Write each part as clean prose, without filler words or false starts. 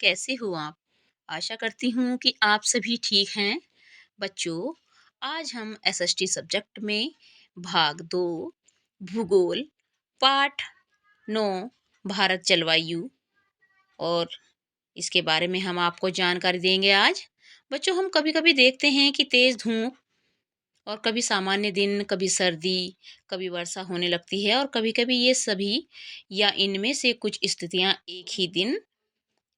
कैसे हो आप? आशा करती हूँ कि आप सभी ठीक हैं। बच्चों, आज हम एसएसटी सब्जेक्ट में भाग 2 भूगोल पाठ 9 भारत जलवायु और इसके बारे में हम आपको जानकारी देंगे आज। बच्चों, हम कभी-कभी देखते हैं कि तेज़ धूप और कभी सामान्य दिन, कभी सर्दी, कभी वर्षा होने लगती है और कभी-कभी ये सभी या इनमें से कुछ स्थितियाँ एक ही दिन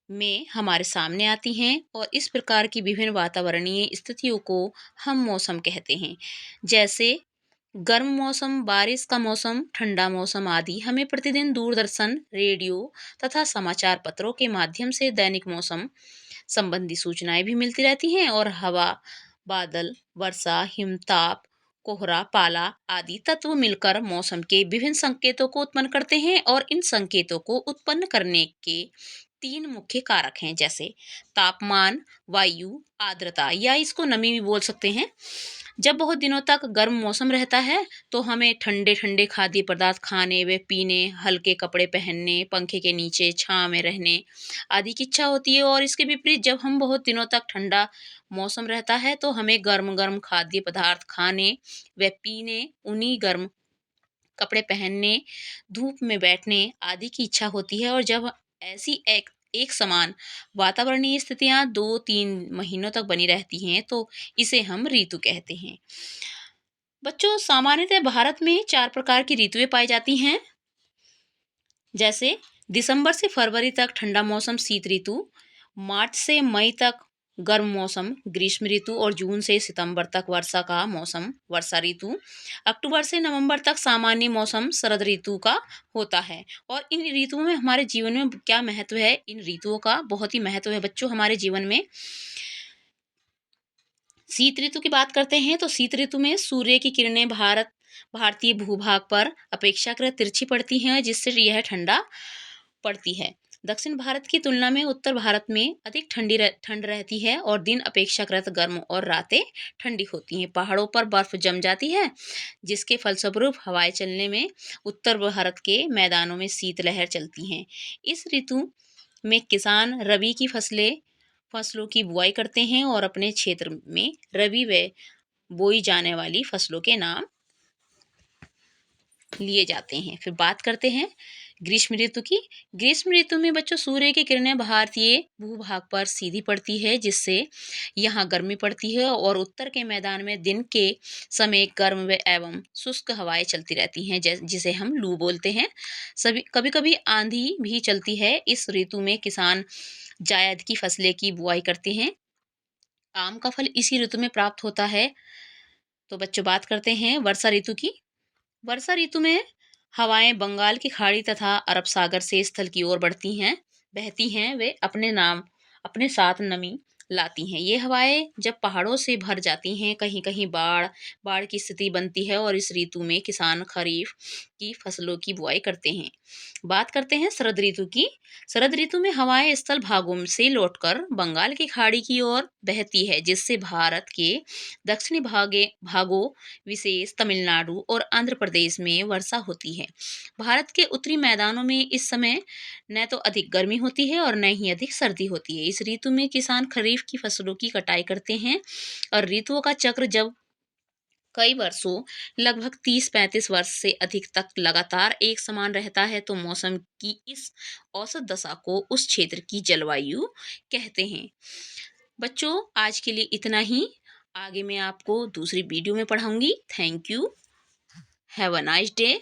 में हमारे सामने आती हैं और इस प्रकार की विभिन्न वातावरणीय स्थितियों को हम मौसम कहते हैं। जैसे गर्म मौसम, बारिश का मौसम, ठंडा मौसम आदि हमें प्रतिदिन दूरदर्शन, रेडियो तथा समाचार पत्रों के माध्यम से दैनिक मौसम संबंधी सूचनाएं भी मिलती रहती हैं और हवा, बादल, वर्षा, हिमताप, कोहरा, पाला आदि तत्व मिलकर मौसम के विभिन्न संकेतों को उत्पन्न करते हैं और इन संकेतों को उत्पन्न करने के तीन मुख्य कारक हैं, जैसे तापमान, वायु, आर्द्रता या इसको नमी भी बोल सकते हैं। जब बहुत दिनों तक गर्म मौसम रहता है तो हमें ठंडे ठंडे खाद्य पदार्थ खाने व पीने, हल्के कपड़े पहनने, पंखे के नीचे छांव में रहने आदि की इच्छा होती है। और इसके विपरीत जब हम बहुत दिनों तक ठंडा मौसम रहता है तो हमें गर्म गर्म खाद्य पदार्थ खाने व पीने, उन्हीं गर्म कपड़े पहनने, धूप में बैठने आदि की इच्छा होती है। और जब ऐसी एक एक समान वातावरणीय स्थितियां 2-3 महीनों तक बनी रहती हैं तो इसे हम ऋतु कहते हैं। बच्चों, सामान्यतः भारत में 4 प्रकार की ऋतुएं पाई जाती हैं। जैसे दिसंबर से फरवरी तक ठंडा मौसम शीत ऋतु, मार्च से मई तक गर्म मौसम ग्रीष्म ऋतु और जून से सितंबर तक वर्षा का मौसम वर्षा ऋतु, अक्टूबर से नवंबर तक सामान्य मौसम शरद ऋतु का होता है। और इन ऋतुओं में हमारे जीवन में क्या महत्व है? इन ऋतुओं का बहुत ही महत्व है बच्चों हमारे जीवन में। शीत ऋतु की बात करते हैं तो शीत ऋतु में सूर्य की किरणें भारतीय भूभाग पर अपेक्षाकृत तिरछी पड़ती हैं, जिससे यह ठंडा पड़ती है। दक्षिण भारत की तुलना में उत्तर भारत में अधिक ठंड रहती है और दिन अपेक्षाकृत गर्म और रातें ठंडी होती हैं। पहाड़ों पर बर्फ जम जाती है, जिसके फलस्वरूप हवाएं चलने में उत्तर भारत के मैदानों में शीतलहर चलती हैं। इस ऋतु में किसान रबी की फसलों की बुआई करते हैं और अपने क्षेत्र में रबी व बोई जाने वाली फसलों के नाम लिए जाते हैं। फिर बात करते हैं ग्रीष्म ऋतु की। ग्रीष्म ऋतु में बच्चों सूर्य की किरणें भारतीय भूभाग पर सीधी पड़ती है, जिससे यहाँ गर्मी पड़ती है और उत्तर के मैदान में दिन के समय गर्म व एवं शुष्क हवाएं चलती रहती हैं, जिसे हम लू बोलते हैं। सभी कभी कभी आंधी भी चलती है। इस ऋतु में किसान जायद की फसलें की बुआई करते हैं। आम का फल इसी ऋतु में प्राप्त होता है। तो बच्चों, बात करते हैं वर्षा ऋतु की। वर्षा ऋतु में हवाएं बंगाल की खाड़ी तथा अरब सागर से स्थल की ओर बहती हैं। वे अपने साथ नमी लाती हैं। ये हवाएं जब पहाड़ों से भर जाती हैं, कहीं कहीं बाढ़ की स्थिति बनती है और इस ऋतु में किसान खरीफ की फसलों की बुआई करते हैं। बात करते हैं शरद ऋतु की। शरद ऋतु में हवाएं स्थल भागों से लौटकर बंगाल की खाड़ी की ओर बहती है, जिससे भारत के दक्षिणी भागों विशेष तमिलनाडु और आंध्र प्रदेश में वर्षा होती है। भारत के उत्तरी मैदानों में इस समय न तो अधिक गर्मी होती है और न ही अधिक सर्दी होती है। इस ऋतु में किसान खरीफ की फसलों की कटाई करते हैं और ऋतुओं का चक्र जब कई वर्षों लगभग 30-35 वर्ष से अधिक तक लगातार एक समान रहता है तो मौसम की इस औसत दशा को उस क्षेत्र की जलवायु कहते हैं। बच्चों, आज के लिए इतना ही। आगे मैं आपको दूसरी वीडियो में पढ़ाऊंगी। Thank you. Have a nice day.